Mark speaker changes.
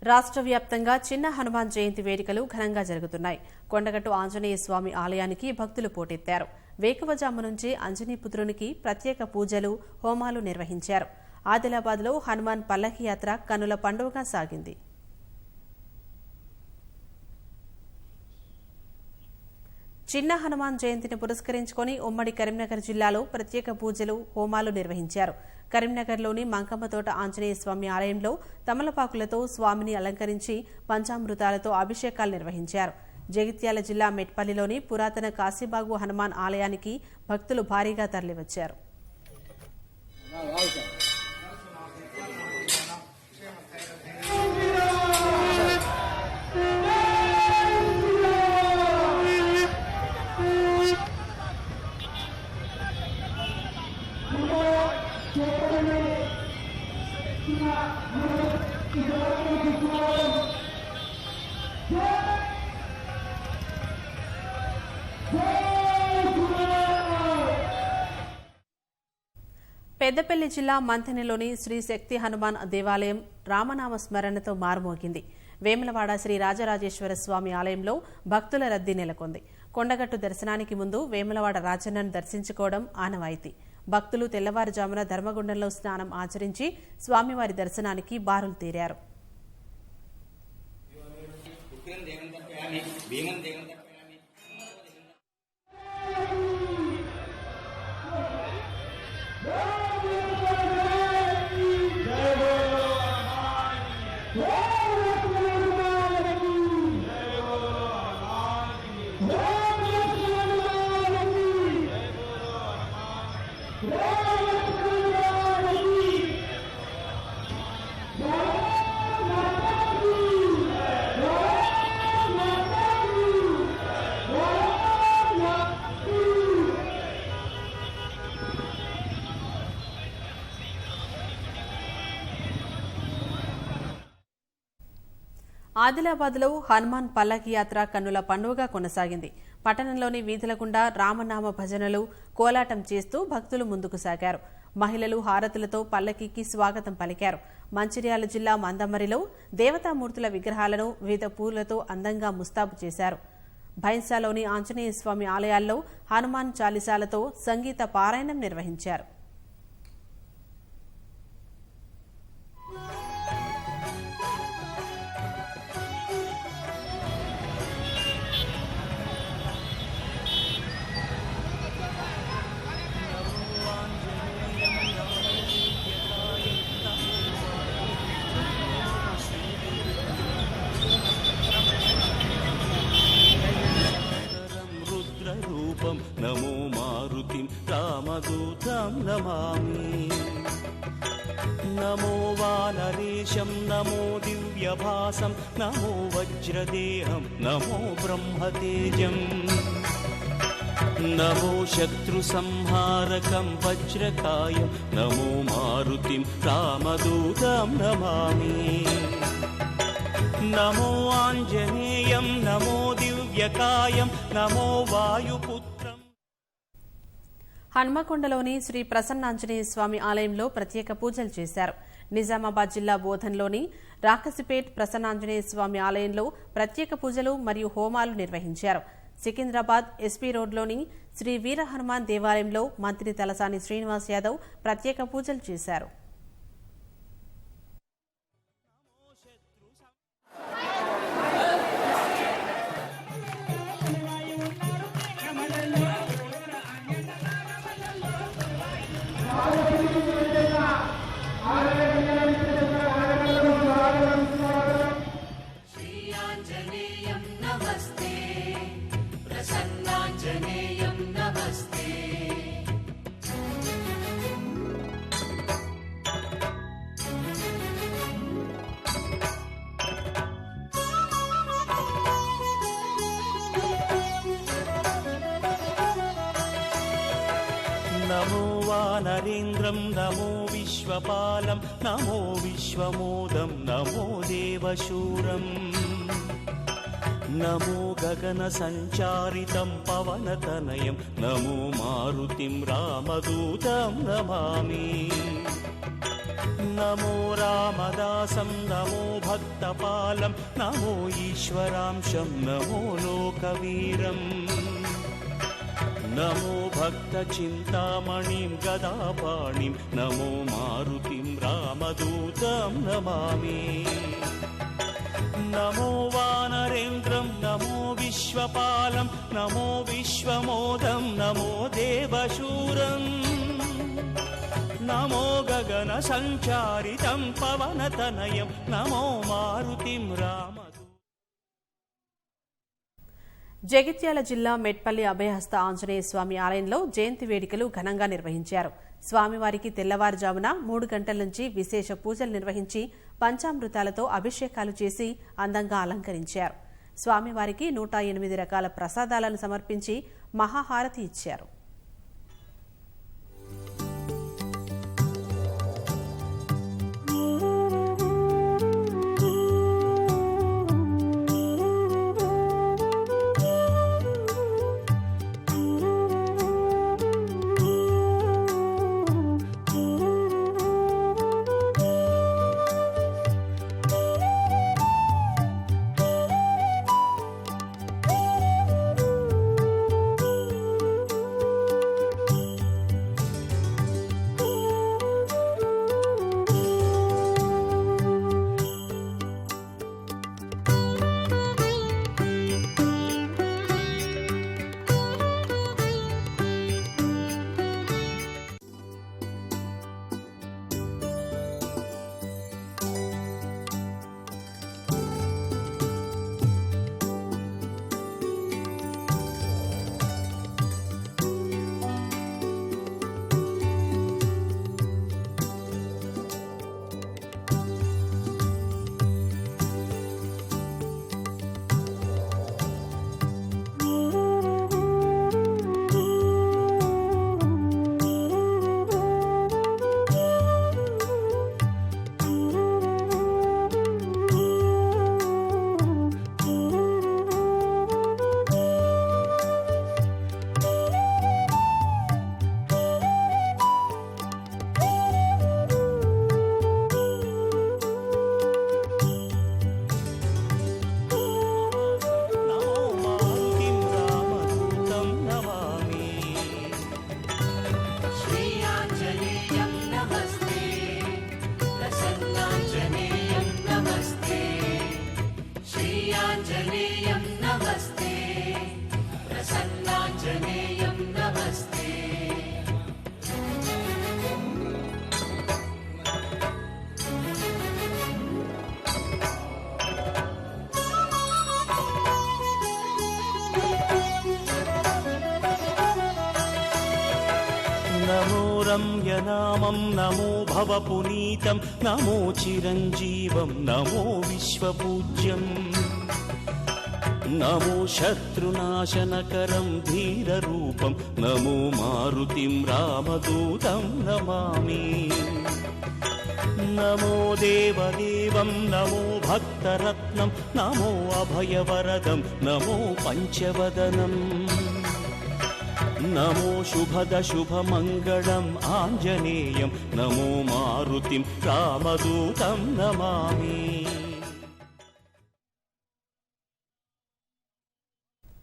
Speaker 1: రాష్ట్ర వ్యాప్తంగా చిన్న హనుమాన్ జయంతి వేడుకలు ఘనంగా జరుగుతున్నాయి. కొండగట్టు ఆంజనేయ స్వామి ఆలయానికి భక్తులు పోటెత్తారు. వేకువజాము నుంచి అంజనీపుత్రునికి ప్రత్యేక పూజలు, హోమాలు నిర్వహించారు. ఆదిలాబాద్లో హనుమాన్ పల్లకి యాత్ర కన్నుల పండుగగా సాగింది. చిన్న హనుమాన్ జయంతిని పురస్కరించుకుని ఉమ్మడి కరీంనగర్ జిల్లాలో ప్రత్యేక పూజలు, హోమాలు నిర్వహించారు. కరీంనగర్లోని మంకమ్మతోట ఆంజనేయ స్వామి ఆలయంలో తమలపాకులతో స్వామిని అలంకరించి పంచామృతాలతో అభిషేకాలు నిర్వహించారు. జగిత్యాల జిల్లా మెట్పల్లిలోని పురాతన కాశీబాగు హనుమాన్ ఆలయానికి భక్తులు భారీగా తరలివచ్చారు. పెద్దపల్లి జిల్లా మంథనిలోని శ్రీ శక్తి హనుమాన్ దేవాలయం రామనామ స్మరణతో మారుమోగింది. వేములవాడ శ్రీ రాజరాజేశ్వర స్వామి ఆలయంలో భక్తుల రద్దీ నెలకొంది. కొండగట్టు దర్శనానికి ముందు వేములవాడ రాజన్నను దర్శించుకోవడం ఆనవాయితీ. భక్తులు తెల్లవారుజామున ధర్మగుండంలో స్నానం ఆచరించి స్వామివారి దర్శనానికి బారులు తీరారు. ఆదిలాబాద్లో హనుమాన్ పల్లకి యాత్ర కన్నుల పండుగగా కొనసాగింది. పట్టణంలోని వీధుల గుండా రామనామ భజనలు, కోలాటం చేస్తూ భక్తులు ముందుకు సాగారు. మహిళలు హారతులతో పల్లకీకి స్వాగతం పలికారు. మంచిర్యాల జిల్లా మందమరిలో దేవతామూర్తుల విగ్రహాలను వివిధ పూలతో అందంగా ముస్తాబు చేశారు. భైంసాలోని ఆంజనేయ స్వామి ఆలయాల్లో హనుమాన్ చాలీసాలతో సంగీత పారాయణం నిర్వహించారు.
Speaker 2: నమో మారుతిం రామదూతం నమామి. నమో వానరేశం నమో దివ్యభాసం నమో వజ్రదేహం నమో బ్రహ్మతేజం. నమో శత్రు సంహారకం వజ్రకాయం నమో మారుతిం రామదూతం నమామి. నమో ఆంజనేయం నమో దివ్యకాయం నమో వాయుపుత్రం.
Speaker 1: హన్మకొండలోని శ్రీ ప్రసన్నాంజనేయ స్వామి ఆలయంలో ప్రత్యేక పూజలు చేశారు. నిజామాబాద్ జిల్లా బోధన్లోని రాకసిపేట్ ప్రసన్నాంజనేయ స్వామి ఆలయంలో ప్రత్యేక పూజలు మరియు హోమాలు నిర్వహించారు. సికింద్రాబాద్ ఎస్పీ రోడ్లోని శ్రీ వీర హనుమాన్ దేవాలయంలో మంత్రి తలసాని శ్రీనివాస్ యాదవ్ ప్రత్యేక పూజలు చేశారు.
Speaker 2: నమో వానరేంద్రం నమో విశ్వపాలం నమో విశ్వమోదం నమో దేవశూరం. నమో గగన సంచారితం పవనతనయం నమో మారుతిం రామదూతం నమామి. నమో రామదాసం నమో భక్తపాలం నమో ఈశ్వరాంశం నమో లోకవీరం నమో భక్తచింతామణిం గదాపాణిం నమో మారుతిం రామదూతం నమామి నమో వానరేంద్రం నమో విశ్వపాలం నమో విశ్వమోదం నమో దేవశూరం నమో గగన సంచారితం పవనతనయం నమో మారుతిం రామ.
Speaker 1: జగిత్యాల జిల్లా మెట్పల్లి అభయహస్త ఆంజనేయ స్వామి ఆలయంలో జయంతి వేడుకలు ఘనంగా నిర్వహించారు. స్వామివారికి తెల్లవారుజామున 3 గంటల నుంచి విశేష పూజలు నిర్వహించి పంచామృతాలతో అభిషేకాలు చేసి అందంగా అలంకరించారు. స్వామివారికి 108 రకాల ప్రసాదాలను సమర్పించి మహాహారతి ఇచ్చారు.
Speaker 2: నమో రమ్యనామం నమో భవపునీతం నమో చిరంజీవం నమో విశ్వపూజ్యం నమో శత్రునాశనకరం ధీరరూపం నమో మారుతిం రామదూతం నమామి నమో దేవదేవం నమో భక్తరత్నం నమో అభయవరదం నమో పంచవదనం నమో శుభద శుభమంగళం ఆంజనేయం నమో మారుతిం రామదూతం నమామి.